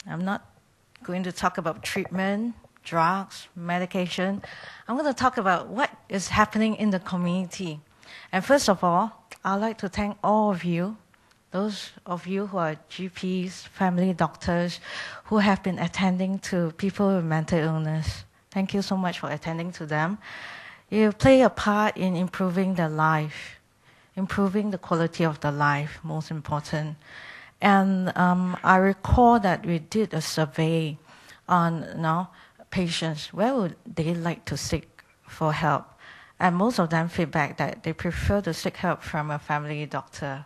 I'm not going to talk about treatment, drugs, medication. I'm going to talk about what is happening in the community. And first of all, I'd like to thank all of you, those of you who are GPs, family doctors, who have been attending to people with mental illness. Thank you so much for attending to them. You play a part in improving their life, improving the quality of their life, most important. And I recall that we did a survey on patients, where would they like to seek for help? And most of them feedback that they prefer to seek help from a family doctor,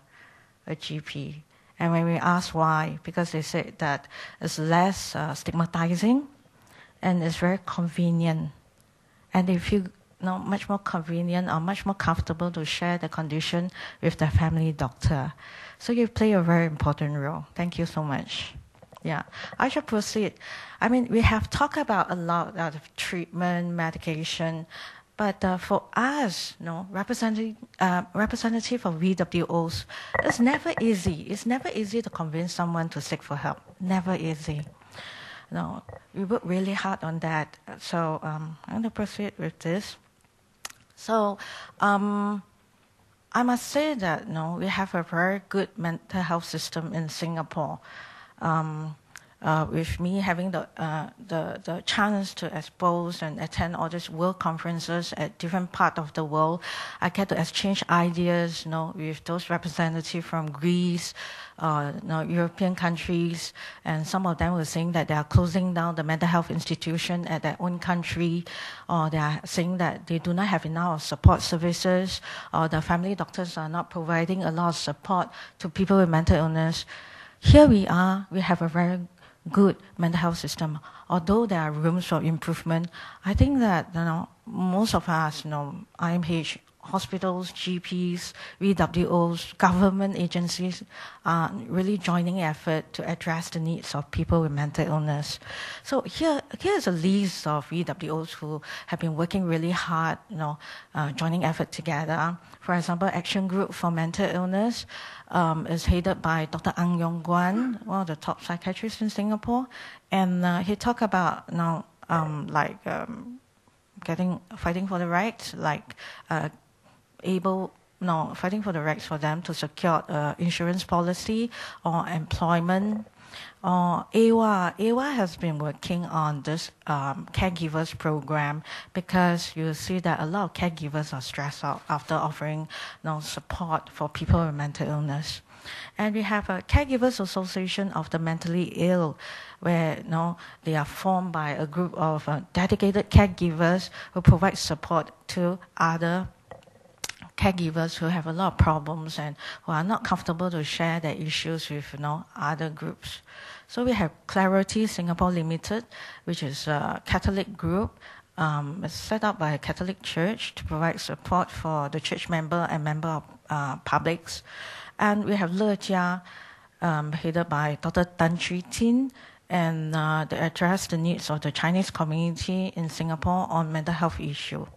a GP. And when we asked why, because they said that it's less stigmatizing and it's very convenient. And they feel much more convenient or much more comfortable to share the condition with their family doctor. So you play a very important role. Thank you so much. Yeah, I shall proceed. I mean, we have talked about a lot of treatment, medication, but for us, representative of VWOs, it's never easy. It's never easy to convince someone to seek for help. Never easy. No, we work really hard on that. So I'm going to proceed with this. So I must say that we have a very good mental health system in Singapore. With me having the chance to expose and attend all these world conferences at different parts of the world, I get to exchange ideas, with those representatives from Greece, European countries, and some of them were saying that they are closing down the mental health institution at their own country, or they are saying that they do not have enough support services, or the family doctors are not providing a lot of support to people with mental illness. Here we are, we have a very good mental health system. Although there are rooms for improvement, I think that most of us, IMH, hospitals, GPs, VWOs, government agencies are really joining effort to address the needs of people with mental illness. So here's a list of VWOs who have been working really hard, joining effort together. For example, Action Group for Mental Illness is headed by Dr. Ang Yong Guan, one of the top psychiatrists in Singapore, and he talked about fighting for the rights, fighting for the rights for them to secure insurance policy or employment. AWA has been working on this caregivers program, because you see that a lot of caregivers are stressed out after offering support for people with mental illness. And we have a Caregivers Association of the Mentally Ill, where they are formed by a group of dedicated caregivers who provide support to other caregivers who have a lot of problems and who are not comfortable to share their issues with other groups. So we have Clarity Singapore Limited, which is a Catholic group. It's set up by a Catholic church to provide support for the church member and member of publics. And we have Le Jia, headed by Dr. Tan Chui Tin, and they address the needs of the Chinese community in Singapore on mental health issues.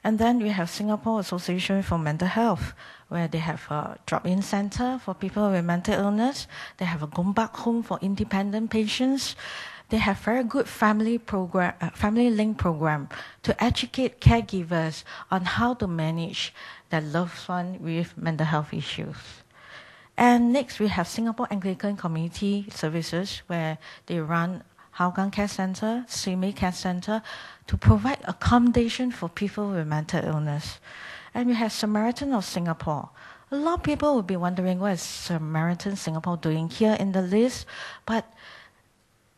And then we have Singapore Association for Mental Health, where they have a drop-in center for people with mental illness. They have a Gombak home for independent patients. They have very good family link program to educate caregivers on how to manage their loved one with mental health issues. And next, we have Singapore Anglican Community Services, where they run Hougang Care Center, Simei Care Center, to provide accommodation for people with mental illness. And we have Samaritan of Singapore. A lot of people will be wondering what is Samaritan Singapore doing here in the list, but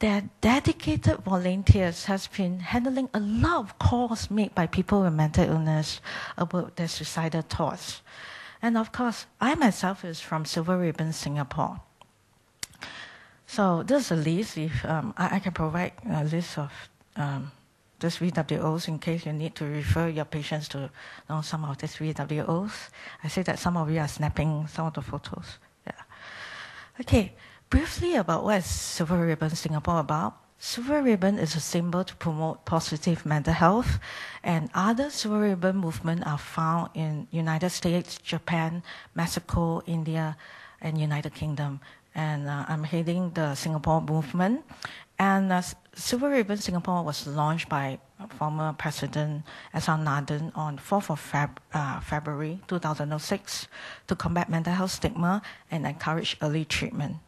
their dedicated volunteers has been handling a lot of calls made by people with mental illness about their suicidal thoughts. And of course, I myself is from Silver Ribbon Singapore. So this is a list. If I can provide a list of these VWOs in case you need to refer your patients to some of these VWOs. I see that some of you are snapping some of the photos. Yeah. Okay, briefly about what is Silver Ribbon Singapore about. Silver Ribbon is a symbol to promote positive mental health, and other Silver Ribbon movements are found in United States, Japan, Mexico, India, and United Kingdom. and I'm heading the Singapore movement. And Silver Ribbon Singapore was launched by former President S.R. Nathan on 4th of February 2006 to combat mental health stigma and encourage early treatment.